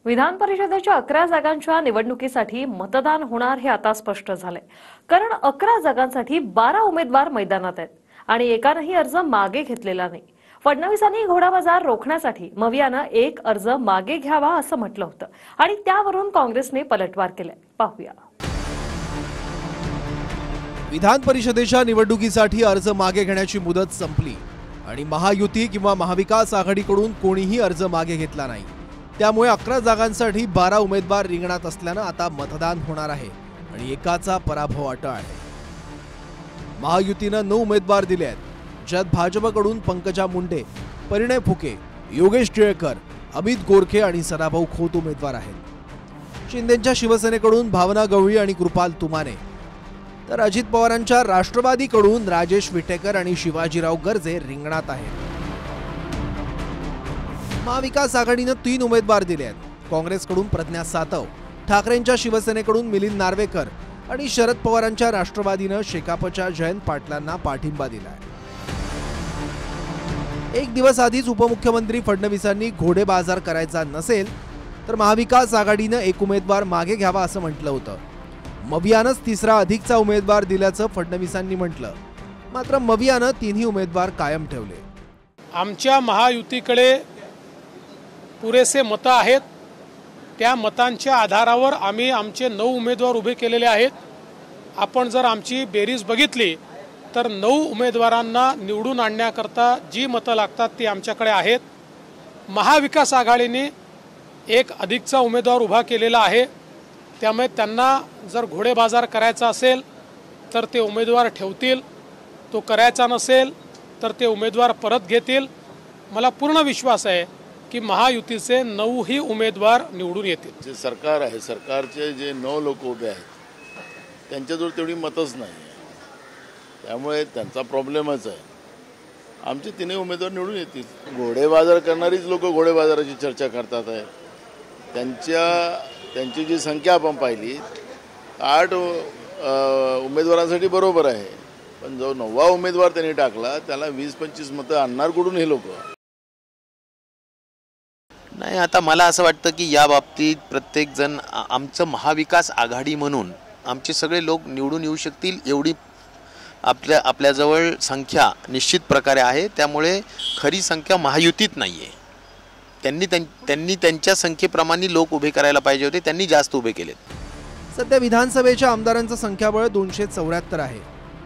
विधान परिषदेच्या 11 जागांच्या निवडणुकीसाठी मतदान होणार हे आता स्पष्ट झालंय। कारण 11 जागांसाठी 12 उमेदवार मैदानात आहेत आणि एकानेही अर्ज मागे घेतलेला नाही। फडणवीसांनी घोडाबाजार रोखण्यासाठी मवियानं एक अर्ज मागे घ्यावा असं म्हटलं होतं आणि त्यावरून काँग्रेसने पलटवार केलाय। पाहूया। विधान परिषदेच्या निवडणुकीसाठी अर्ज मागे घेण्याची मुदत संपली आणि महायुती किंवा महाविकास आघाडीकडून कोणीही अर्ज मागे घेतला नाही। त्यामुळे 11 जागांसाठी 12 उमेदवार रिंगणात असल्याने आता मतदान होणार आहे आणि एकाचा पराभव अटळ आहे। महायुतीने 9 उमेदवार दिले आहेत, ज्यात भाजपकडून पंकजा मुंडे, परिणय फुके, योगेश टिळेकर, अमित गोरखे आणि सदाभाऊ खोत उमेदवार आहेत। शिंदेच्या शिवसेनेकडून भावना गवळी आणि कृपाल तुमाने, तर अजित पवारांच्या राष्ट्रवादीकडून राजेश विटेकर आणि शिवाजीराव गर्जे रिंगणात आहेत। महाविकास आघाडीने 3 उमेदवार दिले आहेत। काँग्रेसकडून प्रज्ञा सातव, ठाकरेंच्या शिवसेनेकडून मिलिंद नार्वेकर आणि शरद पवारांच्या राष्ट्रवादीने शेकापच्या जयंत पाटलांना पाठिंबा दिला आहे। एक दिवस आधीच उपमुख्यमंत्री फडणवीसांनी घोडेबाजार करायचा नसेल तर महाविकास आघाडीने एक उमेदवार मागे घ्यावा असं म्हटलं होतं। मवियानंच तिसरा अधिकचा उमेदवार दिल्याचं फडणवीसांनी म्हटलं, मात्र मवियानं 3ही उमेदवार कायम ठेवले। आमच्या महायुतीकडे पुरेसे मतं आहेत, त्या मतांच्या आधारावर आम्ही आमचे 9 उमेदवार उभे केलेले आहेत। आपण जर आमची बेरीज बघितली तर 9 उमेदवारांना निवडून आणण्याकरता जी मतं लागतात ती आमच्याकडे आहेत। महाविकास आघाडीने एक अधिकचा उमेदवार उभा केलेला आहे, त्यामुळे त्यांना जर घोडेबाजार करायचा असेल तर ते उमेदवार ठेवतील, तो करायचा नसेल तर ते उमेदवार परत घेतील। मला पूर्ण विश्वास आहे की महायुतीचे 9ही उमेदवार निवडून येतील। जे सरकार आहे, सरकारचे जे 9 लोक उभे आहेत त्यांच्याजवळ तेवढी मतच नाही, त्यामुळे त्यांचा प्रॉब्लेमच आहे। आमचे 3 उमेदवार निवडून येतील। घोडेबाजार करणारीच लोक घोडेबाजाराची चर्चा करतात आहे। त्यांची जी संख्या आपण पाहिली 8 उमेदवारांसाठी बरोबर आहे, पण जो 9वा उमेदवार त्यांनी टाकला त्याला 20-25 मतं आणणार कुठून हे लोक? नाही, आता मला असं वाटतं की या बाबतीत प्रत्येक जण आमचं महाविकास आघाडी म्हणून आमचे सगळे लोक निवडून येऊ शकतील एवढी आपल्याजवळ संख्या निश्चित प्रकारे आहे। त्यामुळे खरी संख्या महायुतीत नाही आहे। त्यांनी त्यांच्या संख्येप्रमाणे लोक उभे करायला पाहिजे होते, त्यांनी जास्त उभे केलेत। सध्या विधानसभेच्या आमदारांचं संख्याबळ 274 आहे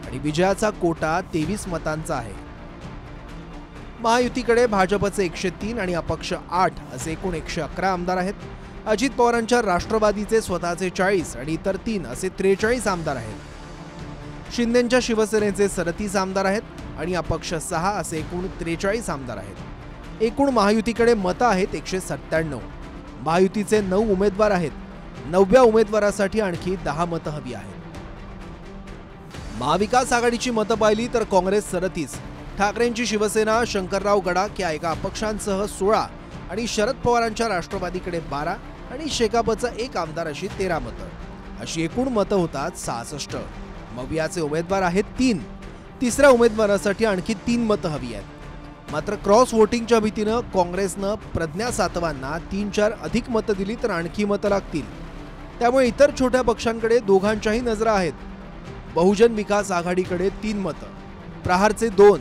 आणि विजयाचा कोटा 23 मतांचा आहे। महायुतीकडे भाजपचे 103 आणि अपक्ष 8 असे एकूण 111 आमदार आहेत। अजित पवारांच्या राष्ट्रवादीचे स्वतःचे 40 आणि इतर 3 असे 43 आमदार आहेत। शिंदेच्या शिवसेनेचे 37 आमदार आहेत आणि अपक्ष 6 असे एकूण 43 आमदार आहेत। एकूण महायुतीकडे मतं आहेत 197। महायुतीचे 9 उमेदवार आहेत। 9व्या उमेदवारासाठी आणखी 10 मतं हवी आहेत। महाविकास आघाडीची मतं पाहिली तर काँग्रेस 37, ठाकरेंची शिवसेना, शंकरराव गडाख या एका अपक्षांसह 16 आणि शरद पवारांच्या राष्ट्रवादीकडे 12 आणि शेकापचा एक आमदार अशी 13 मतं, अशी एकूण मतं होतात 66। मवियाचे उमेदवार आहेत 3, तिसऱ्या उमेदवारासाठी आणखी 3 मतं हवी आहेत। मात्र क्रॉस वोटिंगच्या भीतीनं काँग्रेसनं प्रज्ञा सातवांना 3-4 अधिक मतं दिली तर आणखी मतं लागतील। त्यामुळे इतर छोट्या पक्षांकडे दोघांच्याही नजरा आहेत। बहुजन विकास आघाडीकडे 3 मतं, प्रहारचे 2,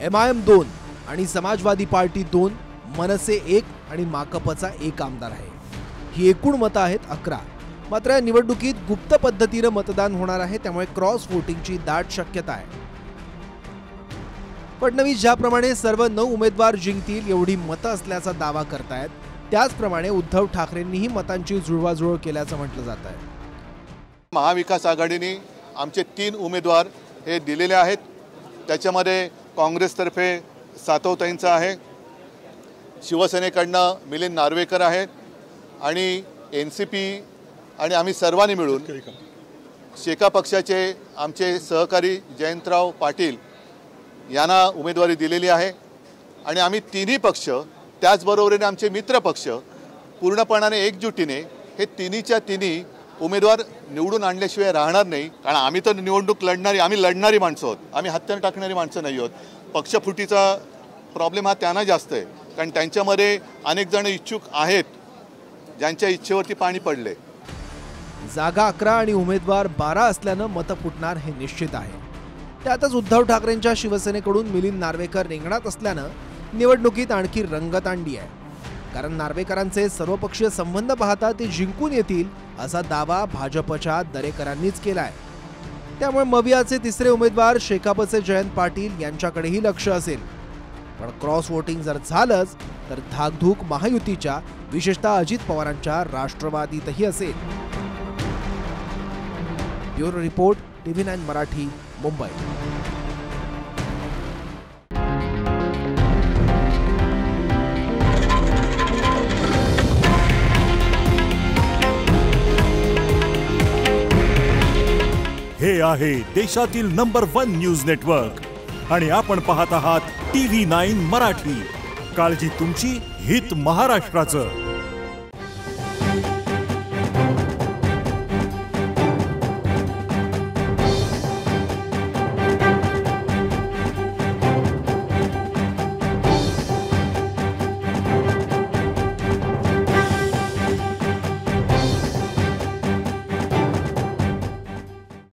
MIM 2 आणि समाजवादी पार्टी 2, मनसे 1 आणि माकपचा 1 आमदार आहे। ही एकूण मतं आहेत 11। मात्र या निवडणुकीत गुप्त पद्धतीने मतदान होणार आहे, त्यामुळे क्रॉस वोटिंगची दाट शक्यता आहे। फडणवीस ज्याप्रमाणे सर्व 9 उमेदवार जिंकतील एवढी मतं असल्याचा दावा करतायत, त्याचप्रमाणे उद्धव ठाकरेंनीही मतांची जुळवाजुळव केल्याचं म्हटलं जात आहे। महाविकास आघाडीने आमचे 3 उमेदवार हे दिलेले आहेत। त्याच्यामध्ये काँग्रेसतर्फे सातवताईंचा आहे, शिवसेनेकडनं मिलिंद नार्वेकर आहेत आणि NCP आणि आम्ही सर्वांनी मिळून शेका पक्षाचे आमचे सहकारी जयंतराव पाटील यांना उमेदवारी दिलेली आहे। आणि आम्ही 3ही पक्ष, त्याचबरोबरीने आमचे मित्र पक्ष पूर्णपणाने एकजुटीने हे 3च्या 3 उमेदवार निवडून आणल्याशिवाय राहणार नाही। कारण आम्ही तर निवडणूक आम्ही लढणारी माणसं आहोत, आम्ही हत्यार टाकणारी माणसं नाही आहोत। पक्षफुटीचा प्रॉब्लेम हा त्यांना जास्त आहे, कारण त्यांच्यामध्ये अनेक जण इच्छुक आहेत ज्यांच्या इच्छेवरती पाणी पडले. जागा 11 आणि उमेदवार 12 असल्यानं मतं फुटणार हे निश्चित आहे. त्यातच उद्धव ठाकरेंच्या शिवसेनेकडून मिलिंद नार्वेकर रिंगणात असल्यानं निवडणुकीत आणखी रंगत आणली आहे. कारण नार्वेकरांचे सर्वपक्षीय संबंध पाहता ते जिंकून येतील असा दावा भाजपच्या दरेकरांनीच केलाय. त्यामुळे मवियाचे तिसरे उमेदवार शेकापचे जयंत पाटील यांच्याकडेही लक्ष असेल. पण क्रॉस वोटिंग जर झालंच तर धाकधूक महायुतीच्या, विशेषतः अजित पवारांच्या राष्ट्रवादीतही असेल. Bureau report, TV9 Marathi, Mumbai. हे आहे देशातील नंबर 1 न्यूज नेटवर्क आणि आपण पाहत आहात TV9 मराठी. काळजी तुमची, हित महाराष्ट्राचं.